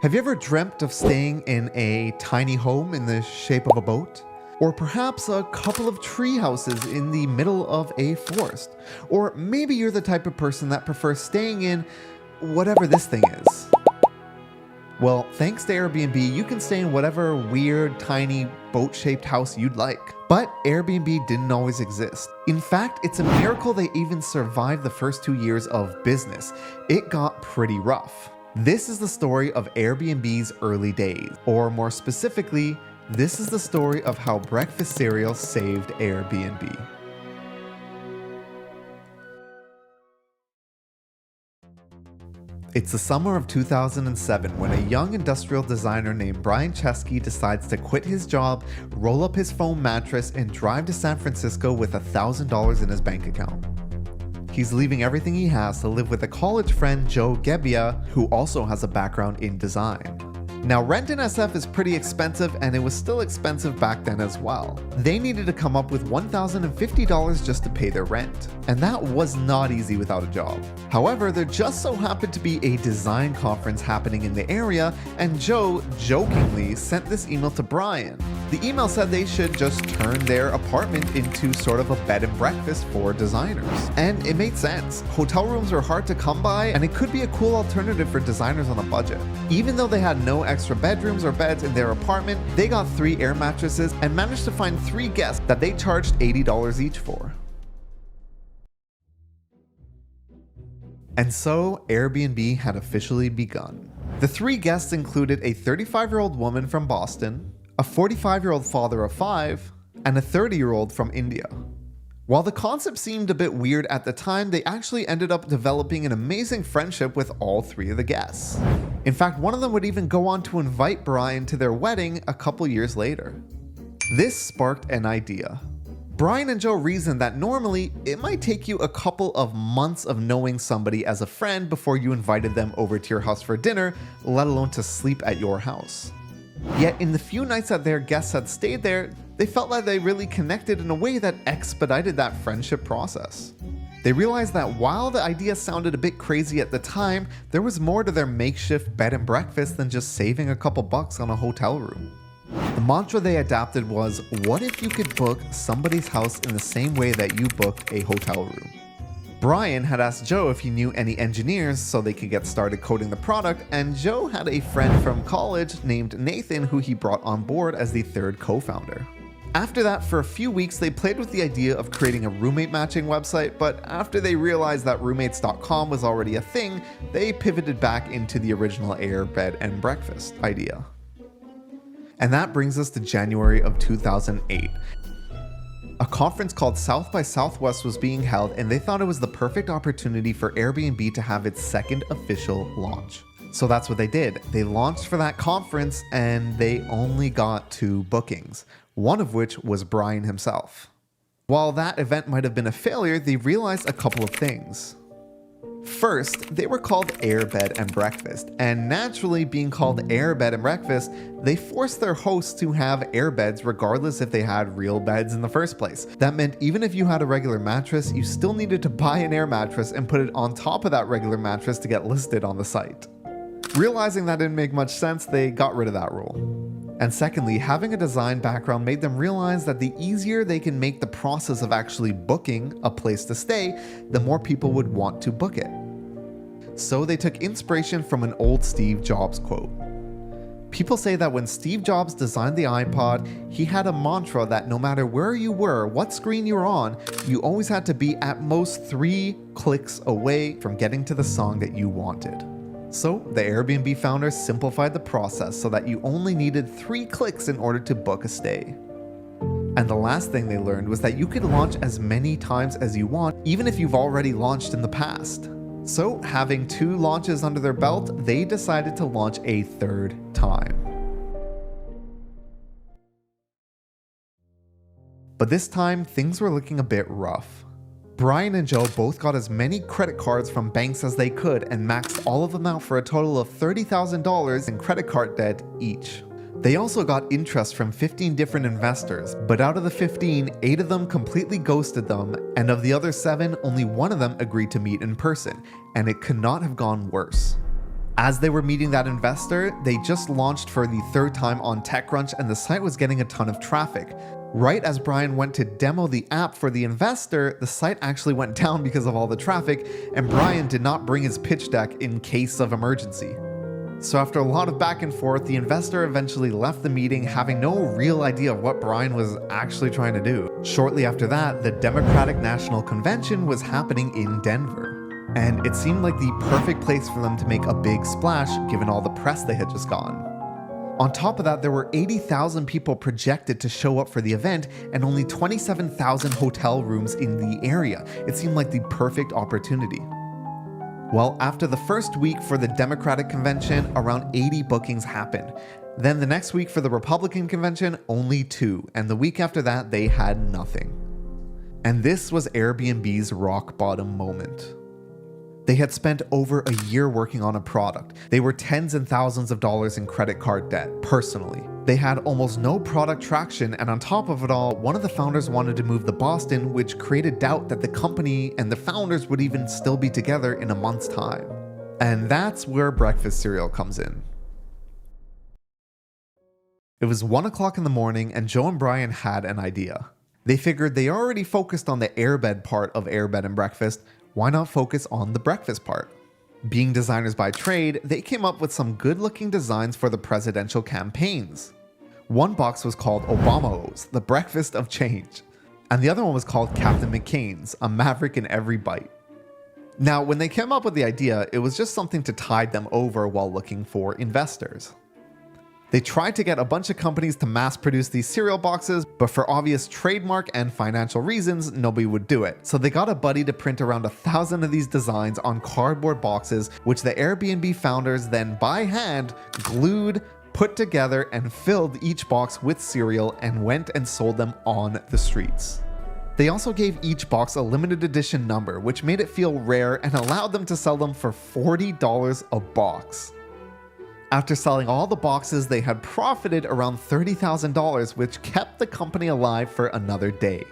Have you ever dreamt of staying in a tiny home in the shape of a boat? Or perhaps a couple of tree houses in the middle of a forest? Or maybe you're the type of person that prefers staying in whatever this thing is. Well, thanks to Airbnb, you can stay in whatever weird, tiny, boat-shaped house you'd like. But Airbnb didn't always exist. In fact, it's a miracle they even survived the first 2 years of business. It got pretty rough. This is the story of Airbnb's early days, or more specifically, this is the story of how breakfast cereal saved Airbnb. It's the summer of 2007 when a young industrial designer named Brian Chesky decides to quit his job, roll up his foam mattress, and drive to San Francisco with $1,000 in his bank account. He's leaving everything he has to live with a college friend, Joe Gebbia, who also has a background in design. Now, rent in SF is pretty expensive, and it was still expensive back then as well. They needed to come up with $1,050 just to pay their rent, and that was not easy without a job. However, there just so happened to be a design conference happening in the area, and Joe jokingly sent this email to Brian. The email said they should just turn their apartment into sort of a bed and breakfast for designers. And it made sense. Hotel rooms are hard to come by, and it could be a cool alternative for designers on a budget. Even though they had no extra bedrooms or beds in their apartment, they got 3 air mattresses and managed to find 3 guests that they charged $80 each for. And so Airbnb had officially begun. The 3 guests included a 35-year-old woman from Boston, a 45-year-old father of 5, and a 30-year-old from India. While the concept seemed a bit weird at the time, they actually ended up developing an amazing friendship with all 3 of the guests. In fact, one of them would even go on to invite Brian to their wedding a couple years later. This sparked an idea. Brian and Joe reasoned that normally it might take you a couple of months of knowing somebody as a friend before you invited them over to your house for dinner, let alone to sleep at your house. Yet in the few nights that their guests had stayed there, they felt like they really connected in a way that expedited that friendship process. They realized that while the idea sounded a bit crazy at the time, there was more to their makeshift bed and breakfast than just saving a couple bucks on a hotel room. The mantra they adapted was, what if you could book somebody's house in the same way that you book a hotel room? Brian had asked Joe if he knew any engineers so they could get started coding the product, and Joe had a friend from college named Nathan who he brought on board as the 3rd co-founder. After that, for a few weeks, they played with the idea of creating a roommate matching website, but after they realized that roommates.com was already a thing, they pivoted back into the original air, bed, and breakfast idea. And that brings us to January of 2008. A conference called South by Southwest was being held, and they thought it was the perfect opportunity for Airbnb to have its 2nd official launch. So that's what they did. They launched for that conference, and they only got 2 bookings, one of which was Brian himself. While that event might have been a failure, they realized a couple of things. First, they were called Air, Bed, and Breakfast, and naturally being called Air, Bed, and Breakfast, they forced their hosts to have air beds regardless if they had real beds in the first place. That meant even if you had a regular mattress, you still needed to buy an air mattress and put it on top of that regular mattress to get listed on the site. Realizing that didn't make much sense, they got rid of that rule. And secondly, having a design background made them realize that the easier they can make the process of actually booking a place to stay, the more people would want to book it. So they took inspiration from an old Steve Jobs quote. People say that when Steve Jobs designed the iPod, he had a mantra that no matter where you were, what screen you were on, you always had to be at most 3 clicks away from getting to the song that you wanted. So the Airbnb founders simplified the process so that you only needed 3 clicks in order to book a stay. And the last thing they learned was that you could launch as many times as you want, even if you've already launched in the past. So having 2 launches under their belt, they decided to launch a 3rd time. But this time, things were looking a bit rough. Brian and Joe both got as many credit cards from banks as they could and maxed all of them out for a total of $30,000 in credit card debt each. They also got interest from 15 different investors, but out of the 15, 8 of them completely ghosted them, and of the other 7, only 1 of them agreed to meet in person, and it could not have gone worse. As they were meeting that investor, they just launched for the third time on TechCrunch and the site was getting a ton of traffic. Right as Brian went to demo the app for the investor, the site actually went down because of all the traffic, and Brian did not bring his pitch deck in case of emergency. So after a lot of back and forth, the investor eventually left the meeting having no real idea of what Brian was actually trying to do. Shortly after that, the Democratic National Convention was happening in Denver, and it seemed like the perfect place for them to make a big splash given all the press they had just gotten. On top of that, there were 80,000 people projected to show up for the event and only 27,000 hotel rooms in the area. It seemed like the perfect opportunity. Well, after the first week for the Democratic convention, around 80 bookings happened. Then the next week for the Republican convention, only 2, and the week after that, they had nothing. And this was Airbnb's rock bottom moment. They had spent over a year working on a product. They were tens and thousands of dollars in credit card debt, personally. They had almost no product traction, and on top of it all, one of the founders wanted to move to Boston, which created doubt that the company and the founders would even still be together in a month's time. And that's where breakfast cereal comes in. It was 1 o'clock in the morning, and Joe and Brian had an idea. They figured they already focused on the airbed part of Airbed and Breakfast. Why not focus on the breakfast part? Being designers by trade, they came up with some good-looking designs for the presidential campaigns. One box was called Obama-O's, the breakfast of change, and the other one was called Capn Mcains, a maverick in every bite. Now, when they came up with the idea, it was just something to tide them over while looking for investors. They tried to get a bunch of companies to mass produce these cereal boxes, but for obvious trademark and financial reasons, nobody would do it. So they got a buddy to print around 1,000 of these designs on cardboard boxes, which the Airbnb founders then by hand glued, put together, and filled each box with cereal and went and sold them on the streets. They also gave each box a limited edition number, which made it feel rare and allowed them to sell them for $40 a box. After selling all the boxes, they had profited around $30,000, which kept the company alive for another day.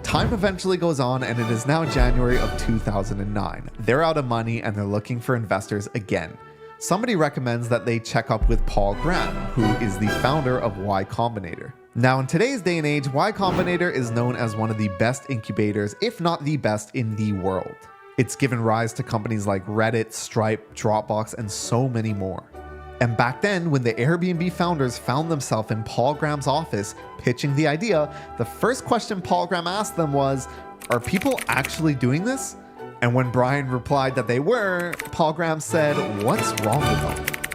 Time eventually goes on, and it is now January of 2009. They're out of money and they're looking for investors again. Somebody recommends that they check up with Paul Graham, who is the founder of YCombinator. Now, in today's day and age, YCombinator is known as one of the best incubators, if not the best in the world. It's given rise to companies like Reddit, Stripe, Dropbox, and so many more. And back then, when the Airbnb founders found themselves in Paul Graham's office pitching the idea, the first question Paul Graham asked them was, "Are people actually doing this?" And when Brian replied that they were, Paul Graham said, "What's wrong with them?"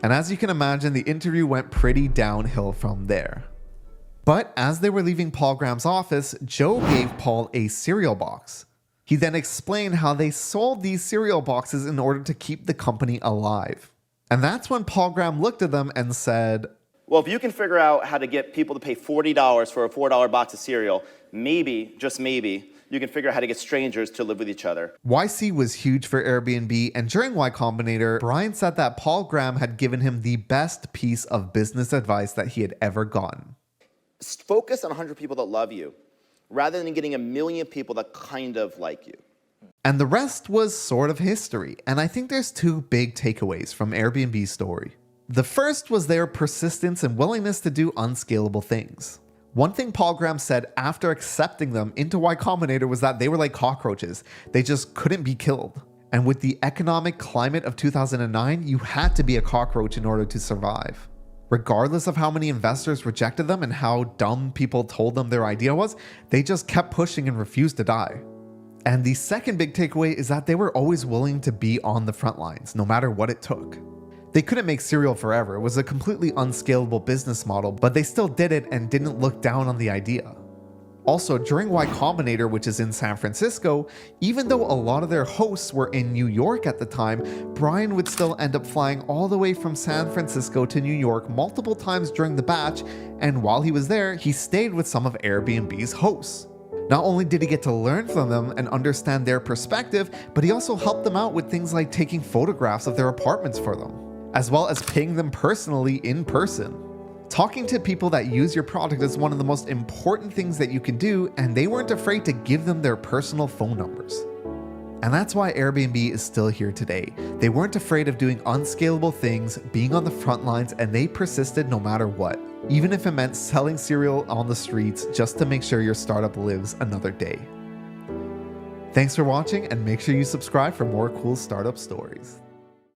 And as you can imagine, the interview went pretty downhill from there. But as they were leaving Paul Graham's office, Joe gave Paul a cereal box. He then explained how they sold these cereal boxes in order to keep the company alive. And that's when Paul Graham looked at them and said, "Well, if you can figure out how to get people to pay $40 for a $4 box of cereal, maybe, just maybe, you can figure out how to get strangers to live with each other." YC was huge for Airbnb, and during YCombinator, Brian said that Paul Graham had given him the best piece of business advice that he had ever gotten. Focus on 100 people that love you, rather than getting 1,000,000 people that kind of like you. And the rest was sort of history, and I think there's 2 big takeaways from Airbnb's story. The first was their persistence and willingness to do unscalable things. One thing Paul Graham said after accepting them into YCombinator was that they were like cockroaches. They just couldn't be killed. And with the economic climate of 2009, you had to be a cockroach in order to survive. Regardless of how many investors rejected them and how dumb people told them their idea was, they just kept pushing and refused to die. And the second big takeaway is that they were always willing to be on the front lines, no matter what it took. They couldn't make cereal forever. It was a completely unscalable business model, but they still did it and didn't look down on the idea. Also, during YCombinator, which is in San Francisco, even though a lot of their hosts were in New York at the time, Brian would still end up flying all the way from San Francisco to New York multiple times during the batch, and while he was there, he stayed with some of Airbnb's hosts. Not only did he get to learn from them and understand their perspective, but he also helped them out with things like taking photographs of their apartments for them, as well as paying them personally in person. Talking to people that use your product is one of the most important things that you can do, and they weren't afraid to give them their personal phone numbers. And that's why Airbnb is still here today. They weren't afraid of doing unscalable things, being on the front lines, and they persisted no matter what, even if it meant selling cereal on the streets just to make sure your startup lives another day. Thanks for watching, and make sure you subscribe for more cool startup stories.